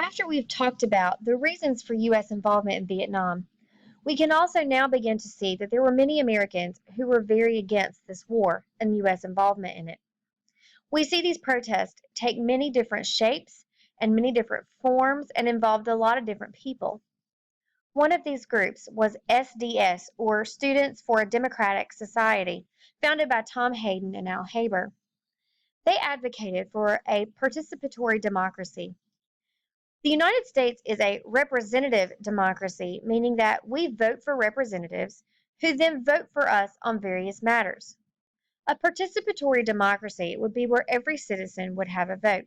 After we've talked about the reasons for U.S. involvement in Vietnam, we can also now begin to see that there were many Americans who were very against this war and U.S. involvement in it. We see these protests take many different shapes and many different forms and involved a lot of different people. One of these groups was SDS, or Students for a Democratic Society, founded by Tom Hayden and Al Haber. They advocated for a participatory democracy. The United States is a representative democracy, meaning that we vote for representatives who then vote for us on various matters. A participatory democracy would be where every citizen would have a vote.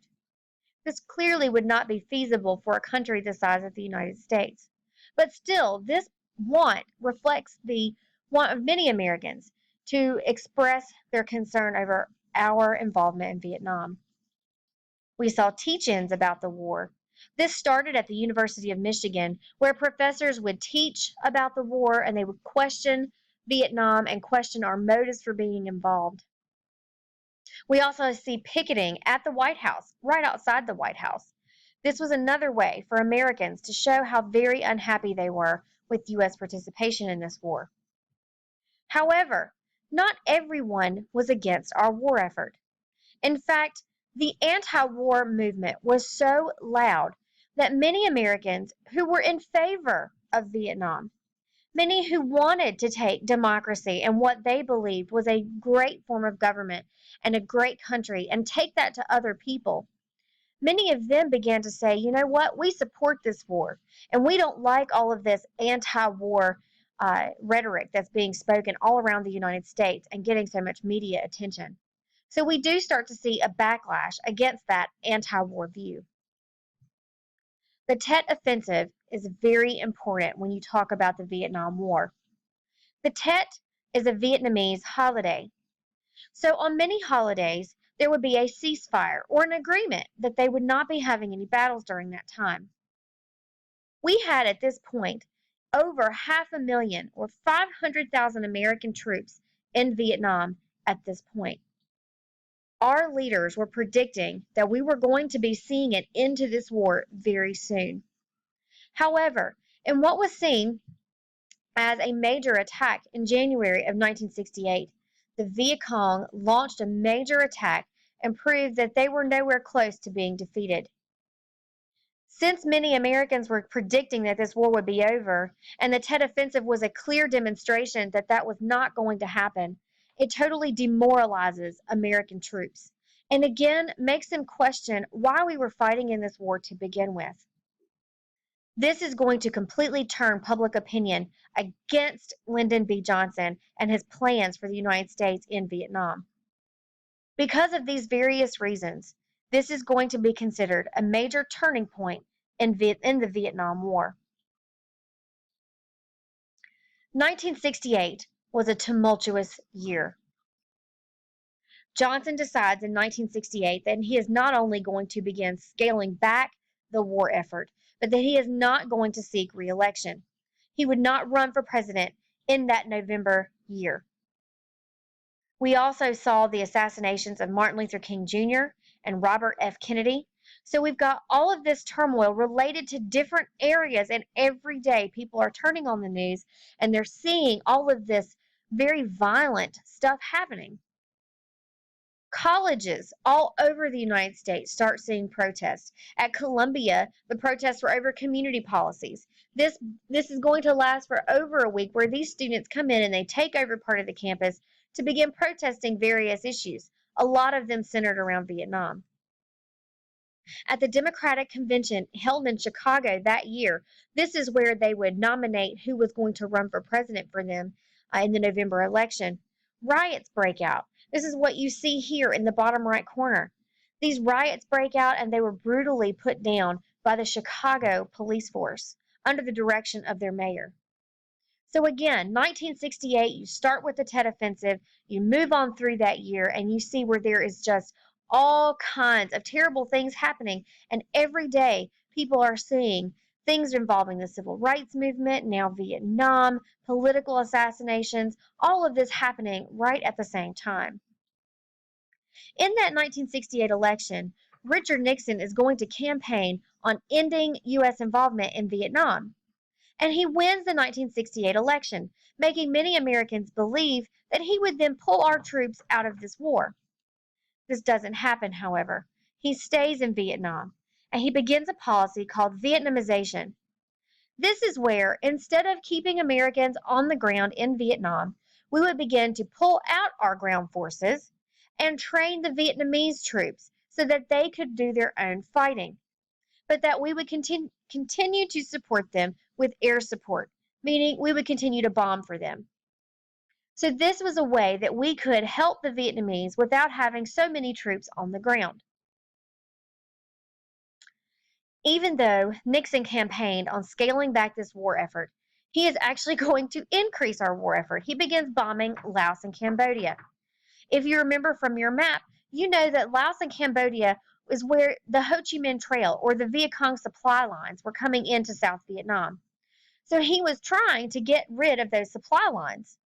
This clearly would not be feasible for a country the size of the United States. But still, this want reflects the want of many Americans to express their concern over our involvement in Vietnam. We saw teach-ins about the war. This started at the University of Michigan, where professors would teach about the war and they would question Vietnam and question our motives for being involved. We also see picketing at the White House, right outside the White House. This was another way for Americans to show how very unhappy they were with U.S. participation in this war. However, not everyone was against our war effort. In fact, the anti-war movement was so loud that many Americans who were in favor of Vietnam, many who wanted to take democracy and what they believed was a great form of government and a great country and take that to other people, many of them began to say, you know what, we support this war and we don't like all of this anti-war rhetoric that's being spoken all around the United States and getting so much media attention. So we do start to see a backlash against that anti-war view. The Tet Offensive is very important when you talk about the Vietnam War. The Tet is a Vietnamese holiday. So on many holidays, there would be a ceasefire or an agreement that they would not be having any battles during that time. We had at this point over 500,000 or 500,000 American troops in Vietnam at this point. Our leaders were predicting that we were going to be seeing an end to this war very soon. However, in what was seen as a major attack in January of 1968, the Viet Cong launched a major attack and proved that they were nowhere close to being defeated. Since many Americans were predicting that this war would be over, and the Tet Offensive was a clear demonstration that that was not going to happen, it totally demoralizes American troops and again makes them question why we were fighting in this war to begin with. This is going to completely turn public opinion against Lyndon B. Johnson and his plans for the United States in Vietnam. Because of these various reasons, this is going to be considered a major turning point in the Vietnam War. 1968 was a tumultuous year. Johnson decides in 1968 that he is not only going to begin scaling back the war effort, but that he is not going to seek re-election. He would not run for president in that November year. We also saw the assassinations of Martin Luther King Jr. and Robert F. Kennedy. So we've got all of this turmoil related to different areas, and every day people are turning on the news and they're seeing all of this very violent stuff happening. Colleges all over the United States start seeing protests. At Columbia, the protests were over community policies. This is going to last for over a week, where these students come in and they take over part of the campus to begin protesting various issues, a lot of them centered around Vietnam. At the Democratic Convention held in Chicago that year, this is where they would nominate who was going to run for president for them in the November election. Riots break out. This is what you see here in the bottom right corner. These riots break out and they were brutally put down by the Chicago police force under the direction of their mayor. So again, 1968, you start with the Tet Offensive, you move on through that year, and you see where there is just all kinds of terrible things happening, and every day people are seeing things involving the civil rights movement, now Vietnam, political assassinations, all of this happening right at the same time. In that 1968 election, Richard Nixon is going to campaign on ending U.S. involvement in Vietnam. And he wins the 1968 election, making many Americans believe that he would then pull our troops out of this war. This doesn't happen, however. He stays in Vietnam, and he begins a policy called Vietnamization. This is where, instead of keeping Americans on the ground in Vietnam, we would begin to pull out our ground forces and train the Vietnamese troops so that they could do their own fighting, but that we would continue to support them with air support, meaning we would continue to bomb for them. So this was a way that we could help the Vietnamese without having so many troops on the ground. Even though Nixon campaigned on scaling back this war effort, he is actually going to increase our war effort. He begins bombing Laos and Cambodia. If you remember from your map, you know that Laos and Cambodia is where the Ho Chi Minh Trail or the Viet Cong supply lines were coming into South Vietnam. So he was trying to get rid of those supply lines.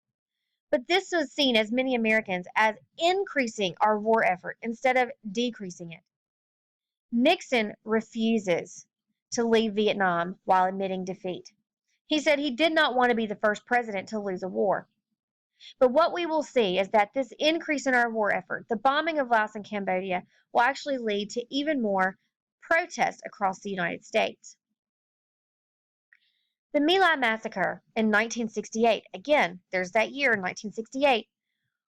But this was seen as many Americans as increasing our war effort instead of decreasing it. Nixon refuses to leave Vietnam while admitting defeat. He said he did not want to be the first president to lose a war. But what we will see is that this increase in our war effort, the bombing of Laos and Cambodia, will actually lead to even more protests across the United States. The My Lai massacre in 1968, again, there's that year, 1968,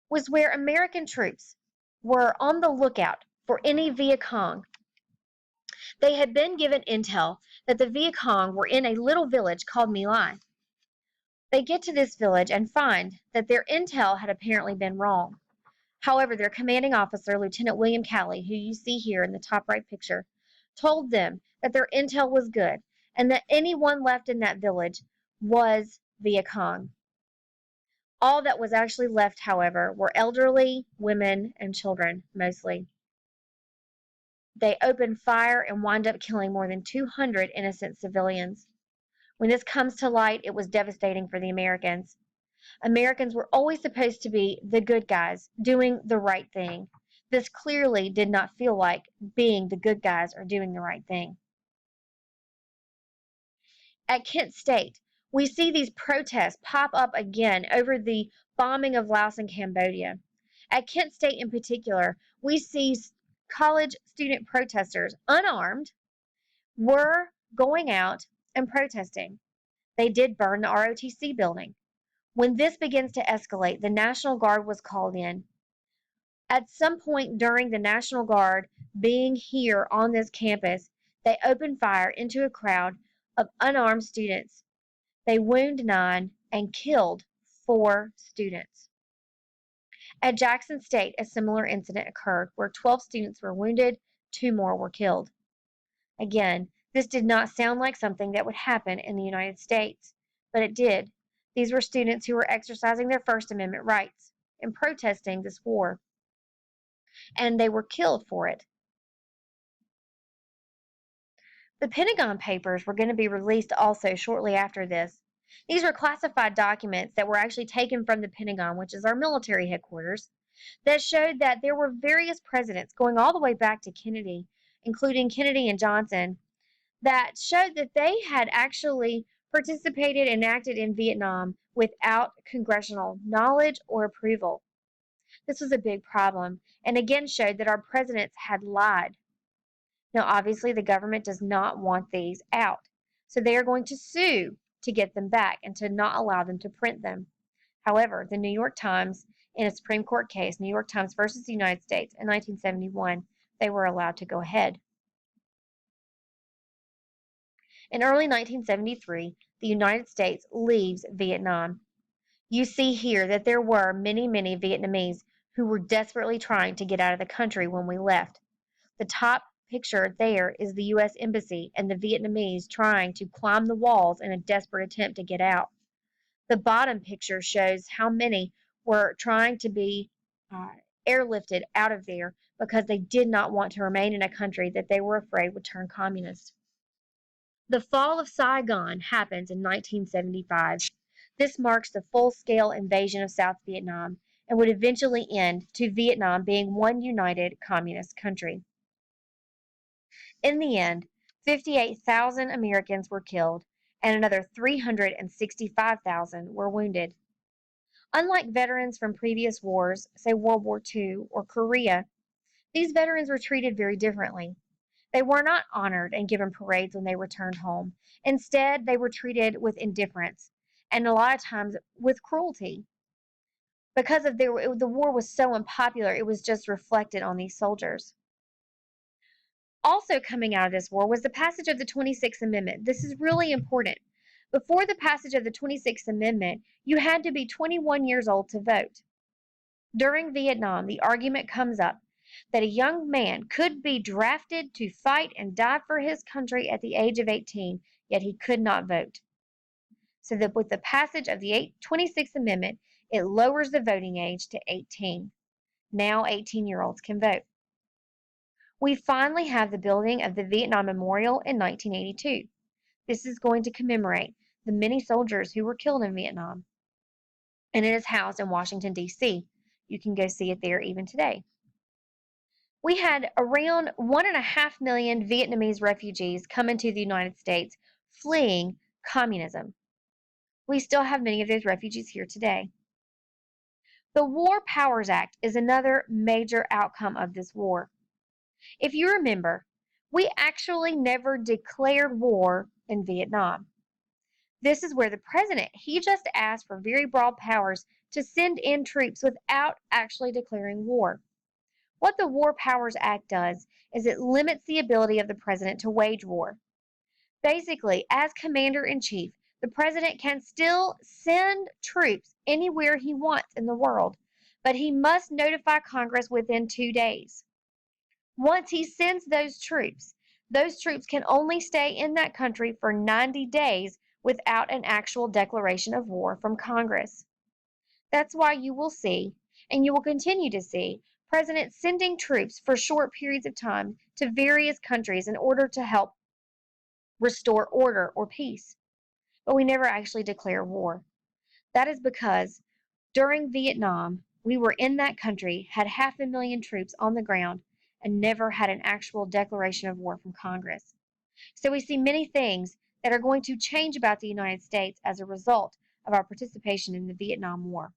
was where American troops were on the lookout for any Viet Cong. They had been given intel that the Viet Cong were in a little village called My Lai. They get to this village and find that their intel had apparently been wrong. However, their commanding officer, Lieutenant William Calley, who you see here in the top right picture, told them that their intel was good and that anyone left in that village was Viet Cong. All that was actually left, however, were elderly, women, and children, mostly. They opened fire and wound up killing more than 200 innocent civilians. When this comes to light, it was devastating for the Americans. Americans were always supposed to be the good guys, doing the right thing. This clearly did not feel like being the good guys or doing the right thing. At Kent State, we see these protests pop up again over the bombing of Laos and Cambodia. At Kent State in particular, we see college student protesters, unarmed, were going out and protesting. They did burn the ROTC building. When this begins to escalate, the National Guard was called in. At some point during the National Guard being here on this campus, they opened fire into a crowd of unarmed students. They wounded 9 and killed 4 students. At Jackson State, a similar incident occurred where 12 students were wounded, 2 more were killed. Again, this did not sound like something that would happen in the United States, but it did. These were students who were exercising their First Amendment rights and protesting this war, and they were killed for it. The Pentagon Papers were going to be released also shortly after this. These were classified documents that were actually taken from the Pentagon, which is our military headquarters, that showed that there were various presidents going all the way back to Kennedy, including Kennedy and Johnson, that showed that they had actually participated and acted in Vietnam without congressional knowledge or approval. This was a big problem, and again showed that our presidents had lied. Now, obviously, the government does not want these out, so they are going to sue to get them back and to not allow them to print them. However, the New York Times, in a Supreme Court case, New York Times versus the United States in 1971, they were allowed to go ahead. In early 1973, the United States leaves Vietnam. You see here that there were many, many Vietnamese who were desperately trying to get out of the country when we left. The top picture there is the U.S. Embassy and the Vietnamese trying to climb the walls in a desperate attempt to get out. The bottom picture shows how many were trying to be airlifted out of there because they did not want to remain in a country that they were afraid would turn communist. The fall of Saigon happens in 1975. This marks the full-scale invasion of South Vietnam and would eventually end to Vietnam being one united communist country. In the end, 58,000 Americans were killed and another 365,000 were wounded. Unlike veterans from previous wars, say World War II or Korea, these veterans were treated very differently. They were not honored and given parades when they returned home. Instead, they were treated with indifference and a lot of times with cruelty. Because of the war was so unpopular, it was just reflected on these soldiers. Also coming out of this war was the passage of the 26th Amendment. This is really important. Before the passage of the 26th Amendment, you had to be 21 years old to vote. During Vietnam, the argument comes up that a young man could be drafted to fight and die for his country at the age of 18, yet he could not vote. So that with the passage of the 26th Amendment, it lowers the voting age to 18. Now 18-year-olds can vote. We finally have the building of the Vietnam Memorial in 1982. This is going to commemorate the many soldiers who were killed in Vietnam. And it is housed in Washington, D.C. You can go see it there even today. We had around 1.5 million Vietnamese refugees come into the United States fleeing communism. We still have many of those refugees here today. The War Powers Act is another major outcome of this war. If you remember, we actually never declared war in Vietnam. This is where the president, he just asked for very broad powers to send in troops without actually declaring war. What the War Powers Act does is it limits the ability of the president to wage war. Basically, as commander-in-chief, the president can still send troops anywhere he wants in the world, but he must notify Congress within 2 days. Once he sends those troops can only stay in that country for 90 days without an actual declaration of war from Congress. That's why you will see, and you will continue to see, presidents sending troops for short periods of time to various countries in order to help restore order or peace. But we never actually declare war. That is because during Vietnam, we were in that country, had 500,000 troops on the ground, and never had an actual declaration of war from Congress. So we see many things that are going to change about the United States as a result of our participation in the Vietnam War.